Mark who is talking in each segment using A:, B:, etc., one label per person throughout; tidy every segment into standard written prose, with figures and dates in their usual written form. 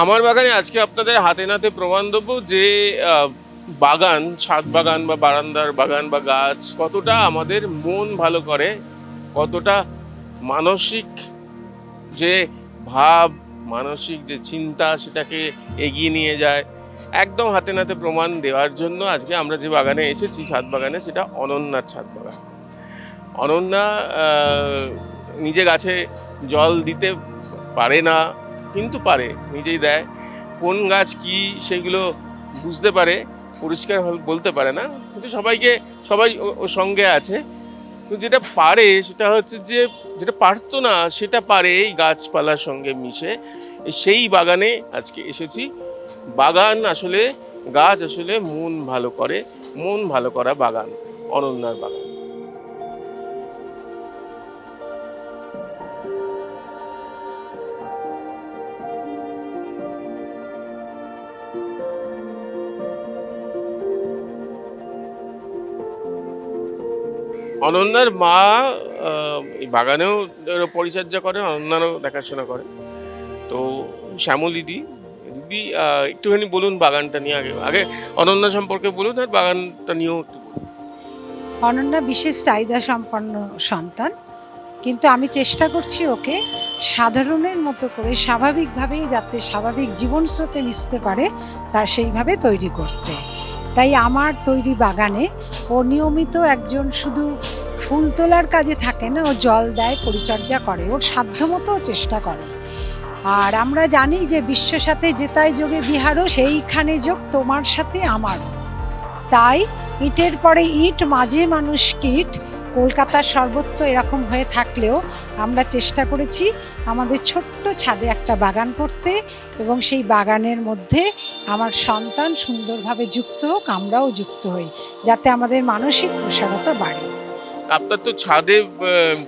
A: আমার বাগানে আজকে আপনাদের হাতে নাতে প্রমাণ দেবো যে বাগান, ছাদ বাগান বা বারান্দার বাগান বা গাছ কতটা আমাদের মন ভালো করে, কতটা মানসিক যে ভাব, মানসিক যে চিন্তা সেটাকে এগিয়ে নিয়ে যায়। একদম হাতে নাতে প্রমাণ দেওয়ার জন্য আজকে আমরা যে বাগানে এসেছি, ছাদ বাগানে, সেটা অনন্যার ছাদ বাগান। অনন্যা নিজে গাছে জল দিতে পারে না, কিন্তু পারে, নিজেই দেয়। কোন গাছ কি সেগুলো বুঝতে পারে, পরিষ্কার বলতে পারে না, কিন্তু সবাই ওর সঙ্গে আছে। কিন্তু যেটা পারে সেটা হচ্ছে যে, যেটা পারতো না সেটা পারে এই গাছপালার সঙ্গে মিশে। সেই বাগানে আজকে এসেছি। বাগান আসলে, গাছ আসলে মন ভালো করে, মন ভালো করা বাগান, অনন্যার বাগান। অনন্যার মা এই বাগানেও পরিচর্যা করেন, অনন্যারও দেখাশোনা করেন। তো শ্যামল দিদি, দিদি একটুখানি বলুন বাগানটা নিয়ে। আগে আগে অনন্যা সম্পর্কে বলুন, আর বাগানটা নিয়েও একটু।
B: অনন্যা বিশেষ চাহিদা সম্পন্ন সন্তান, কিন্তু আমি চেষ্টা করছি ওকে সাধারণের মতো করে স্বাভাবিকভাবেই যাতে স্বাভাবিক জীবন স্রোতে মিশতে পারে তার সেইভাবে তৈরি করতে। তাই আমার তৈরি বাগানে ও নিয়মিত একজন শুধু ফুল তোলার কাজে থাকে না, ও জল দেয়, পরিচর্যা করে, ওর সাধ্যমতো চেষ্টা করে। আর আমরা জানি যে বিশ্ব সাথে যেতাই যোগে বিহারও, সেইখানে যোগ তোমার সাথে আমারও। তাই ইটের পরে ইট, মাঝে মানুষ কীট, কলকাতার সর্বত্র এরকম হয়ে থাকলেও আমরা চেষ্টা করেছি আমাদের ছোট্ট ছাদে একটা বাগান করতে, এবং সেই বাগানের মধ্যে আমার সন্তান সুন্দরভাবে যুক্ত হোক, আমরাও যুক্ত হই, যাতে আমাদের মানসিক প্রসারতা বাড়ে।
A: আপনার তো ছাদে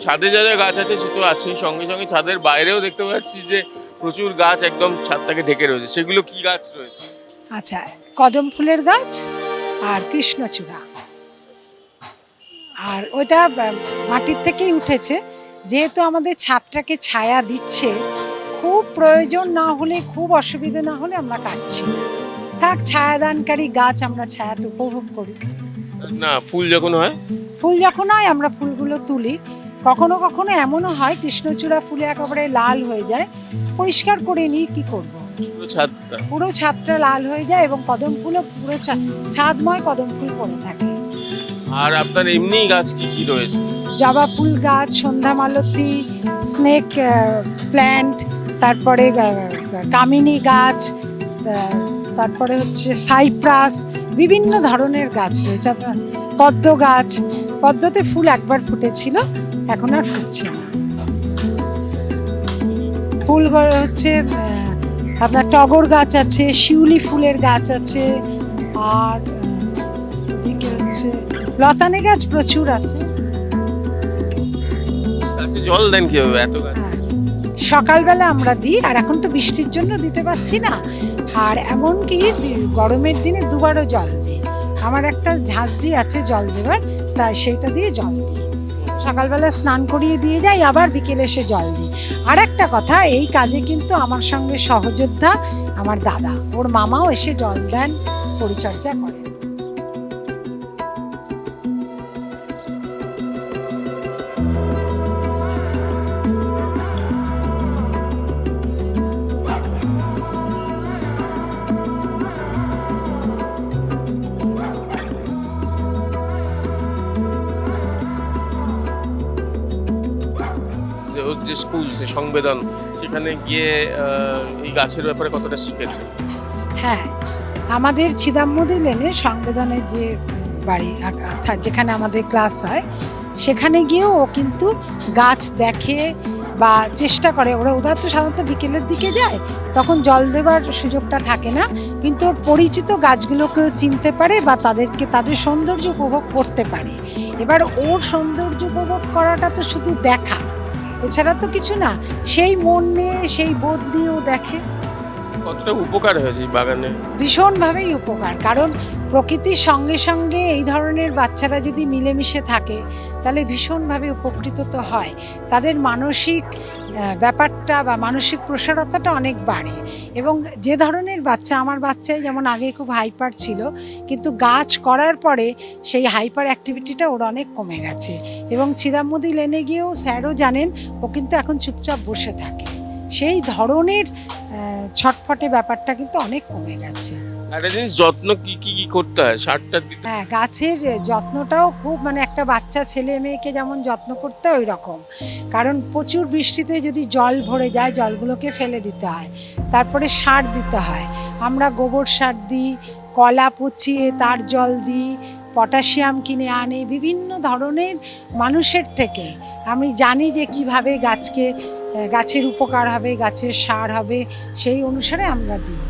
A: ছাদে যা যা গাছ আছে সে তো আছেই, সঙ্গে সঙ্গে ছাদের বাইরেও দেখতে পাচ্ছি যে প্রচুর গাছ একদম ছাদটাকে ঢেকে রয়েছে। সেগুলো কি গাছ রয়েছে?
B: আচ্ছা, কদম ফুলের গাছ আর কৃষ্ণচূড়া। আর ওইটা মাটির থেকেই উঠেছে, যেহেতু আমাদের ছাদটাকে ছায়া দিচ্ছে, খুব প্রয়োজন না হলে, খুব অসুবিধা না হলে আমরা কাটছি না। থাক, ছায়াদানকারী গাছ, আমরা ছায়াটা উপভোগ করি।
A: না, ফুল যখন হয়,
B: ফুল যখন হয় আমরা ফুলগুলো তুলি। কখনো কখনো এমনও হয় কৃষ্ণচূড়া ফুলে একেবারে লাল হয়ে যায়, পরিষ্কার করে নিই, কি করব। পুরো ছাদটা লাল হয়ে যায়, এবং কদম ফুলও পুরো ছাদময় কদম ফুল পড়ে থাকে।
A: আর আপনার এমনি গাছ কি কি রয়েছে?
B: জবা ফুল গাছ, সন্ধ্যা মালতী, স্নেক প্ল্যান্ট, তারপরে কামিনী গাছ, তারপরে হচ্ছে সাইপ্রাস, বিভিন্ন ধরনের গাছ রয়েছে। আপনার পদ্ম গাছ, পদ্মতে ফুল একবার ফুটেছিল, এখন আর ফুটছে না। ফুল হচ্ছে আপনার টগর গাছ আছে, শিউলি ফুলের গাছ আছে, আর ওদিকে হচ্ছে লতানে গাছ প্রচুর আছে।
A: জল দেন কিভাবে এত গাছ?
B: সকালবেলা আমরা দিই, আর এখন তো বৃষ্টির জন্য দিতে পারছি না। আর এমনকি গরমের দিনে দুবারও জল দিই। আমার একটা ঝাঁঝরি আছে জল দেবার, তাই সেইটা দিয়ে জল দিই। সকালবেলা স্নান করিয়ে দিয়ে যাই, আবার বিকেলে এসে জল দিই। আর একটা কথা, এই কাজে কিন্তু আমার সঙ্গে সহযোদ্ধা আমার দাদা, ওর মামাও এসে জল দেন, পরিচর্যা করেন।
A: যে স্কুল, সে সংবেদন, সেখানে গিয়ে এই গাছের ব্যাপারে কতটা শিখেছে?
B: হ্যাঁ, আমাদের ছিদামুদি লেনে সংবেদনের যে বাড়ি, অর্থাৎ যেখানে আমাদের ক্লাস হয়, সেখানে গিয়েও ও কিন্তু গাছ দেখে বা চেষ্টা করে। ওরা তো সাধারণত বিকেলের দিকে যায়, তখন জল দেবার সুযোগটা থাকে না, কিন্তু ওর পরিচিত গাছগুলোকেও চিনতে পারে বা তাদের সৌন্দর্য উপভোগ করতে পারে। এবার ওর সৌন্দর্য উপভোগ করাটা তো শুধু দেখা, এছাড়া তো কিছু না, সেই মন নিয়ে, সেই বোধ নিয়েও দেখে।
A: কতটা উপকার হয়েছে এই বাগানে?
B: ভীষণভাবেই উপকার, কারণ প্রকৃতির সঙ্গে সঙ্গে এই ধরনের বাচ্চারা যদি মিলেমিশে থাকে তাহলে ভীষণভাবে উপকৃত তো হয়। তাদের মানসিক ব্যাপারটা বা মানসিক প্রসারতাটা অনেক বাড়ে। এবং যে ধরনের বাচ্চা, আমার বাচ্চাই যেমন আগে খুব হাইপার ছিল, কিন্তু গাছ করার পরে সেই হাইপার অ্যাক্টিভিটিটা ওর অনেক কমে গেছে। এবং ছিদামুদি লেনে গিয়েও স্যারও জানেন ও কিন্তু এখন চুপচাপ বসে থাকে। সেই ধরনের ছটফটে ব্যাপারটা কিন্তু অনেক কমে গেছে।
A: একটা জিনিস, যত্ন কি কি কি করতে হয়? সারটা দিতে
B: হ্যাঁ, গাছের যত্নটাও খুব, মানে একটা বাচ্চা ছেলে মেয়েকে যেমন যত্ন করতে হয় ওই রকম। কারণ প্রচুর বৃষ্টিতে যদি জল ভরে যায় জলগুলোকে ফেলে দিতে হয়, তারপরে সার দিতে হয়। আমরা গোবর সার দিই, কলা পচিয়ে তার জল দিই, পটাশিয়াম কিনে আনে বিভিন্ন ধরনের মানুষের থেকে। আমি জানি যে কিভাবে গাছের উপকার হবে, গাছের সার হবে, সেই অনুসারে আমরা দিই,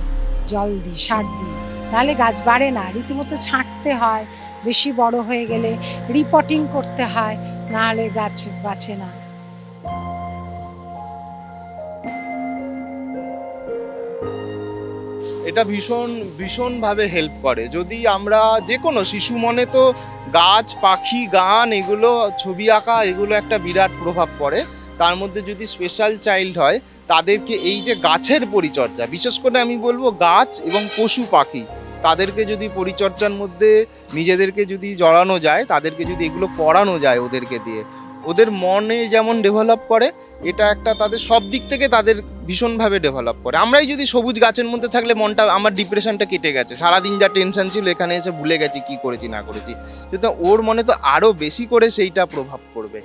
B: জল দিই, সার দিই। নাহলে গাছ বাড়ে না, রীতিমতো ছাঁটতে হয়, বেশি বড় হয়ে গেলে রিপোর্টিং করতে হয়, নাহলে গাছ বাঁচে না।
C: এটা ভীষণভাবে হেল্প করে। যদি আমরা যে কোনো শিশু মনে তো গাছ, পাখি, গান, এগুলো, ছবি আঁকা, এগুলো একটা বিরাট প্রভাব পড়ে। তার মধ্যে যদি স্পেশাল চাইল্ড হয় তাদেরকে এই যে গাছের পরিচর্যা, বিশেষ করে আমি বলবো গাছ এবং পশু পাখি, তাদেরকে যদি পরিচর্যার মধ্যে নিজেদেরকে যদি জড়ানো যায়, তাদেরকে যদি এগুলো করানো যায় ওদেরকে দিয়ে, ওদের মনে যেমন ডেভেলপ করে, এটা একটা তাদের সব দিক থেকে তাদের ভীষণভাবে ডেভেলপ করে। আমরাই যদি সবুজ গাছের মধ্যে থাকলে মনটা, আমার ডিপ্রেশনটা কেটে গেছে, সারাদিন যা টেনশন ছিল এখানে এসে ভুলে গেছি কি করেছি না করেছি, কিন্তু ওর মনে তো আরো বেশি করে সেইটা প্রভাব পড়বে।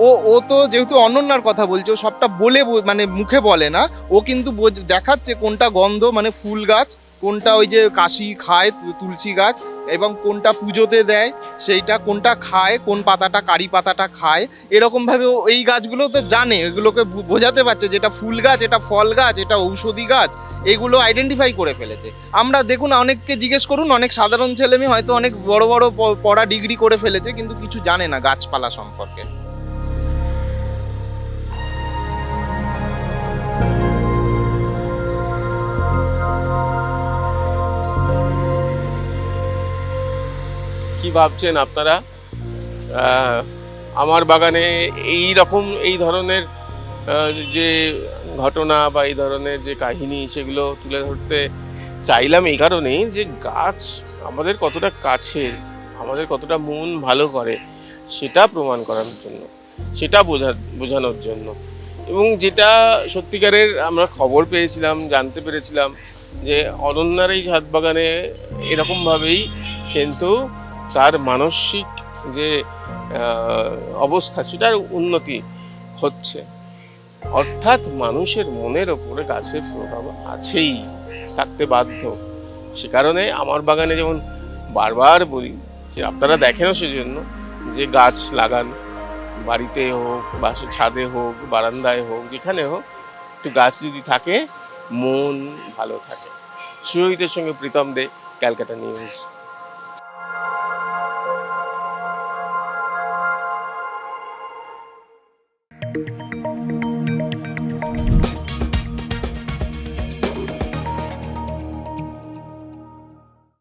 C: ও ও তো যেহেতু অনন্যার কথা বলছে, ও সবটা বলে মানে মুখে বলে না, ও কিন্তু দেখাচ্ছে কোনটা গন্ধ, মানে ফুল গাছ, কোনটা ওই যে কাশি খায় তুলসী গাছ, এবং কোনটা পুজোতে দেয় সেইটা, কোনটা খায়, কোন পাতাটা, কারি পাতাটা খায়, এরকম ভাবে ও এই গাছগুলো তো জানে, এগুলোকে বোঝাতে পারছে যে এটা ফুল গাছ, এটা ফল গাছ, এটা ঔষধি গাছ, এগুলো আইডেন্টিফাই করে ফেলেছে। আমরা দেখুন, অনেককে জিজ্ঞেস করুন, অনেক সাধারণ ছেলেমেয়ে হয়তো অনেক বড় বড় পড়া ডিগ্রি করে ফেলেছে, কিন্তু কিছু জানে না গাছপালা সম্পর্কে।
A: কি ভাবছেন আপনারা? আহ, আমার বাগানে এই ধরনের যে ঘটনা বা এই ধরনের যে কাহিনী, সেগুলো তুলে ধরতে চাইলাম এই কারণেই যে গাছ আমাদের কতটা কাছে, আমাদের কতটা মন ভালো করে সেটা প্রমাণ করানোর জন্য, সেটা বোঝানোর জন্য। এবং যেটা সত্যিকারের আমরা খবর পেয়েছিলাম, জানতে পেরেছিলাম যে অনন্যার এই ছাদ বাগানে এরকমভাবেই কিন্তু তার মানসিক যে অবস্থা, সেটার উন্নতি হচ্ছে। অর্থাৎ মানুষের মনের ওপরে গাছের প্রভাব আছেই, থাকতে বাধ্য। সে কারণে আমার বাগানে যেমন বারবার বলি যে আপনারা দেখেনও সেজন্য যে গাছ লাগান, বাড়িতে হোক, ছাদে হোক, বারান্দায় হোক, যেখানে হোক, একটু গাছ যদি থাকে মন ভালো থাকে। সুরহিতের সঙ্গে প্রীতম দে, ক্যালকাটা নিউজ।